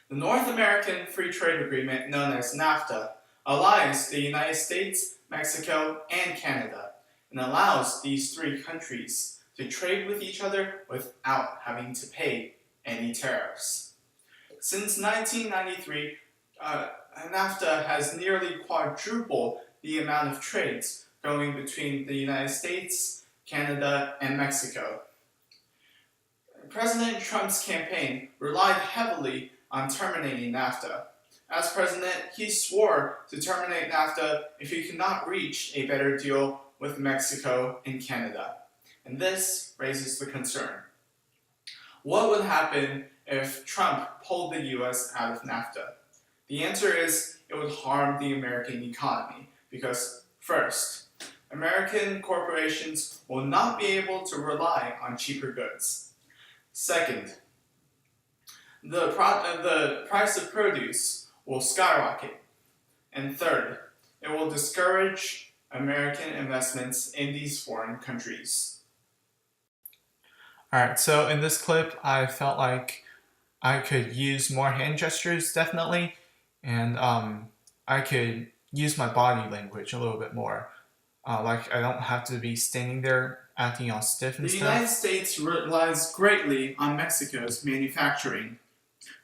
The North American Free Trade Agreement, known as NAFTA, allies the United States, Mexico, and Canada, and allows these three countries to trade with each other without having to pay any tariffs. Since 1993, NAFTA has nearly quadrupled the amount of trades going between the United States, Canada, and Mexico. President Trump's campaign relied heavily on terminating NAFTA. As president, he swore to terminate NAFTA if he could not reach a better deal with Mexico and Canada. And this raises the concern. What would happen if Trump pulled the US out of NAFTA? The answer is it would harm the American economy because, first, American corporations will not be able to rely on cheaper goods. Second, the price of produce will skyrocket. And third, it will discourage American investments in these foreign countries. Alright, so in this clip, I felt like I could use more hand gestures, definitely, and I could use my body language a little bit more. Like, I don't have to be standing there acting all stiff and stuff. The United States relies greatly on Mexico's manufacturing.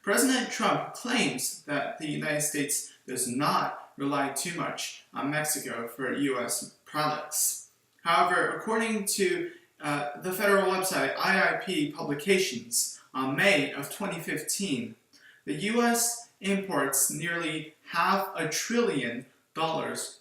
President Trump claims that the United States does not rely too much on Mexico for U.S. products. However, according to the federal website IIP Publications, on May of 2015, the U.S. imports nearly $500 billion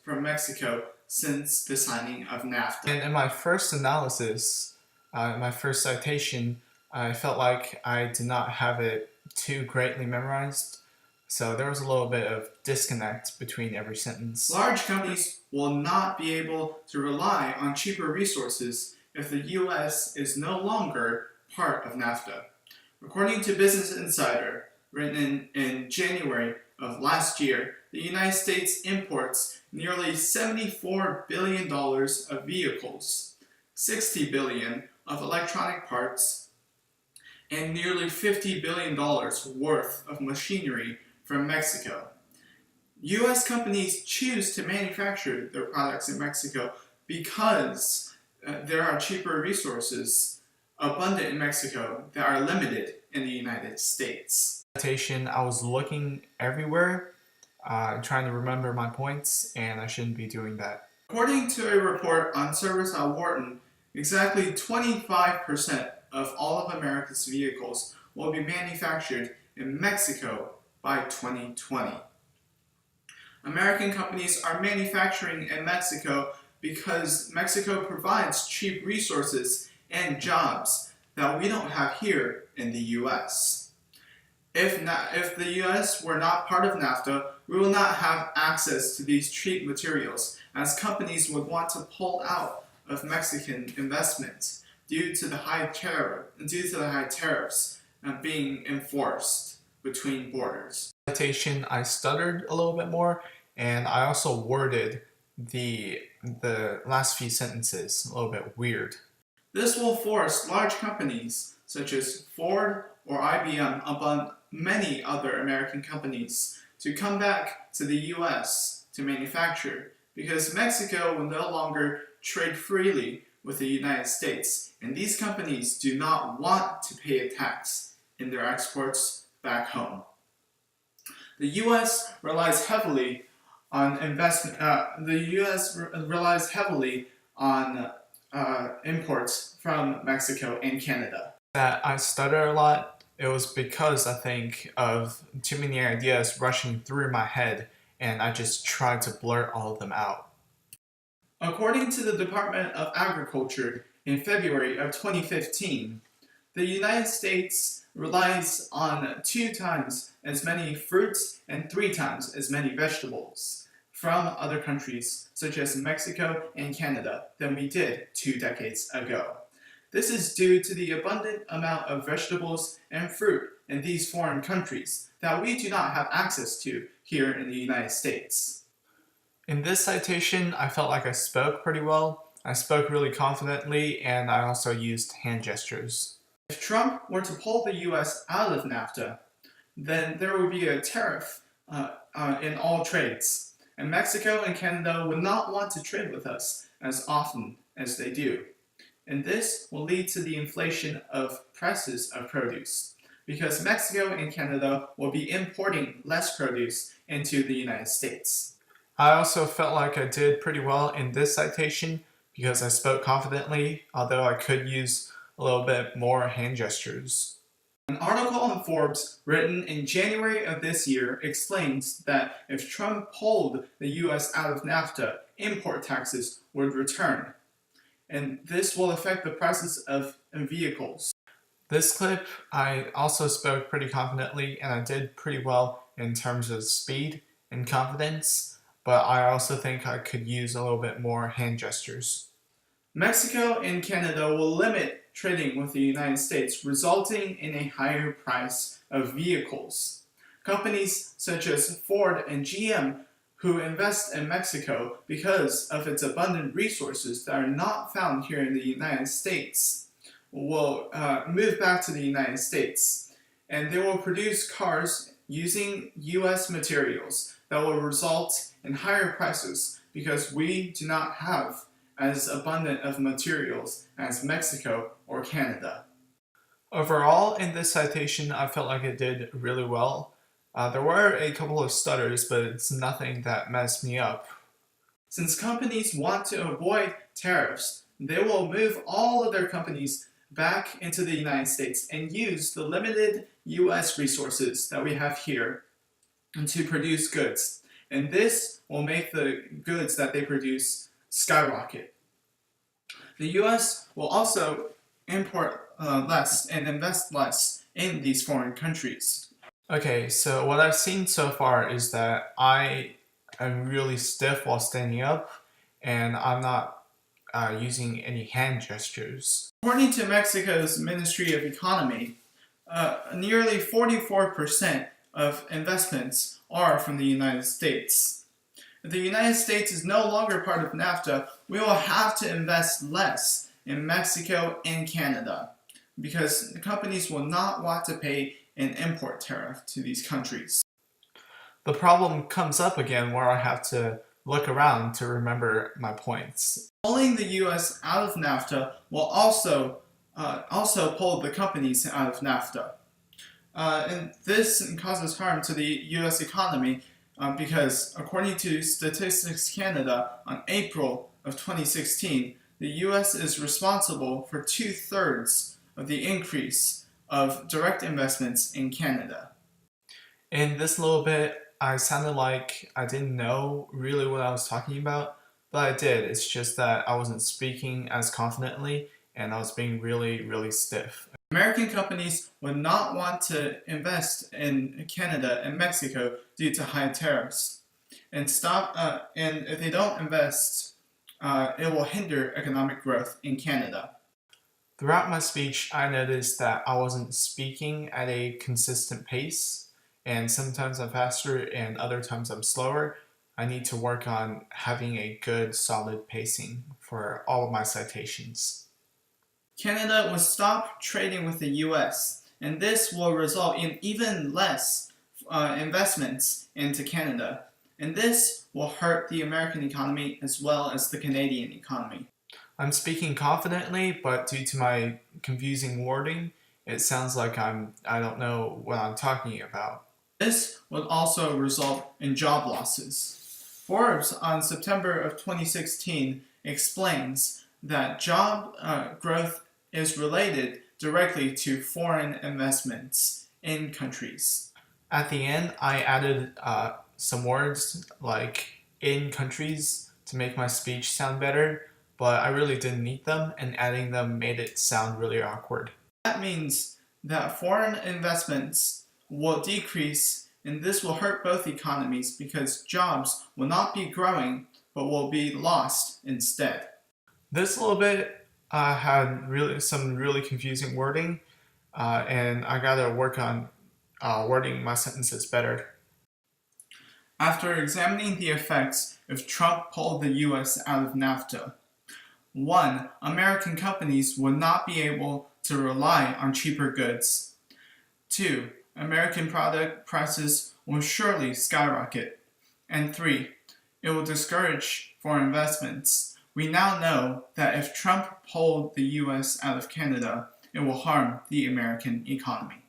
from Mexico since the signing of NAFTA. And in my first analysis, my first citation, I felt like I did not have it too greatly memorized, so there was a little bit of disconnect between every sentence. Large companies will not be able to rely on cheaper resources if the U.S. is no longer part of NAFTA. According to Business Insider, written in January of last year, the United States imports nearly $74 billion of vehicles, $60 billion of electronic parts, and nearly $50 billion worth of machinery from Mexico. U.S. companies choose to manufacture their products in Mexico because there are cheaper resources abundant in Mexico that are limited in the United States. I was looking everywhere, trying to remember my points, and I shouldn't be doing that. According to a report on Service at Wharton, exactly 25% of all of America's vehicles will be manufactured in Mexico by 2020. American companies are manufacturing in Mexico because Mexico provides cheap resources and jobs that we don't have here in the U.S. If the U.S. were not part of NAFTA, we will not have access to these cheap materials, as companies would want to pull out of Mexican investments due to the high tariffs being enforced between borders. Citation, I stuttered a little bit more, and I also worded the last few sentences a little bit weird. This will force large companies such as Ford or IBM, among many other American companies, to come back to the U.S. to manufacture, because Mexico will no longer trade freely with the United States, and these companies do not want to pay a tax in their exports back home. The U.S. relies heavily on investment. Relies heavily on imports from Mexico and Canada. That I stutter a lot, it was because I think of too many ideas rushing through my head, and I just tried to blurt all of them out. According to the Department of Agriculture, in February of 2015, the United States relies on 2 times as many fruits and 3 times as many vegetables from other countries, such as Mexico and Canada, than we did 2 decades ago. This is due to the abundant amount of vegetables and fruit in these foreign countries that we do not have access to here in the United States. In this citation, I felt like I spoke pretty well. I spoke really confidently, and I also used hand gestures. If Trump were to pull the U.S. out of NAFTA, then there would be a tariff in all trades, and Mexico and Canada would not want to trade with us as often as they do. And this will lead to the inflation of prices of produce, because Mexico and Canada will be importing less produce into the United States. I also felt like I did pretty well in this citation because I spoke confidently, although I could use a little bit more hand gestures. An article on Forbes written in January of this year explains that if Trump pulled the US out of NAFTA, import taxes would return, and this will affect the prices of vehicles. This clip, I also spoke pretty confidently and I did pretty well in terms of speed and confidence, but I also think I could use a little bit more hand gestures. Mexico and Canada will limit trading with the United States, resulting in a higher price of vehicles. Companies such as Ford and GM, who invest in Mexico because of its abundant resources that are not found here in the United States, will move back to the United States, and they will produce cars using US materials that will result in higher prices because we do not have as abundant of materials as Mexico or Canada. Overall, in this citation, I felt like it did really well. There were a couple of stutters, but it's nothing that messed me up. Since companies want to avoid tariffs, they will move all of their companies back into the United States and use the limited US resources that we have here to produce goods. And this will make the goods that they produce skyrocket. The US will also import less and invest less in these foreign countries. Okay, so what I've seen so far is that I am really stiff while standing up, and I'm not using any hand gestures. According to Mexico's Ministry of Economy, nearly 44% of investments are from the United States. If the United States is no longer part of NAFTA, we will have to invest less in Mexico and Canada because the companies will not want to pay an import tariff to these countries. The problem comes up again where I have to look around to remember my points. Pulling the U.S. out of NAFTA will also pull the companies out of NAFTA. And this causes harm to the U.S. economy because, according to Statistics Canada, on April of 2016, the U.S. is responsible for 2/3 of the increase of direct investments in Canada. In this little bit, I sounded like I didn't know really what I was talking about, but I did. It's just that I wasn't speaking as confidently and I was being really, really stiff. American companies would not want to invest in Canada and Mexico due to high tariffs. And if they don't invest, it will hinder economic growth in Canada. Throughout my speech, I noticed that I wasn't speaking at a consistent pace, and sometimes I'm faster and other times I'm slower. I need to work on having a good, solid pacing for all of my citations. Canada will stop trading with the US, and this will result in even less investments into Canada. And this will hurt the American economy as well as the Canadian economy. I'm speaking confidently, but due to my confusing wording, it sounds like I don't know what I'm talking about. This will also result in job losses. Forbes on September of 2016 explains that job growth is related directly to foreign investments in countries. At the end, I added some words like in countries to make my speech sound better, but I really didn't need them, and adding them made it sound really awkward. That means that foreign investments will decrease, and this will hurt both economies because jobs will not be growing but will be lost instead. This little bit had some really confusing wording, and I gotta work on wording my sentences better. After examining the effects if Trump pulled the US out of NAFTA, 1. American companies would not be able to rely on cheaper goods. 2. American product prices will surely skyrocket. And 3. It will discourage foreign investments. We now know that if Trump pulled the US out of Canada, it will harm the American economy.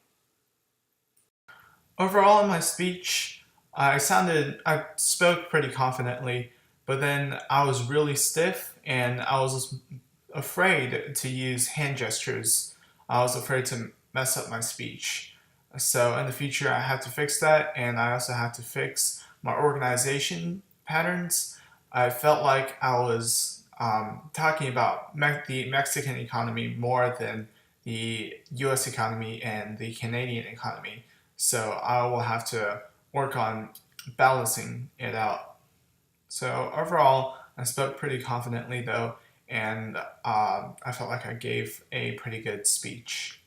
Overall, in my speech, I spoke pretty confidently, but then I was really stiff and I was afraid to use hand gestures. I was afraid to mess up my speech. So in the future, I have to fix that, and I also have to fix my organization patterns. I felt like I was talking about the Mexican economy more than the US economy and the Canadian economy. So I will have to work on balancing it out. So overall, I spoke pretty confidently though, and I felt like I gave a pretty good speech.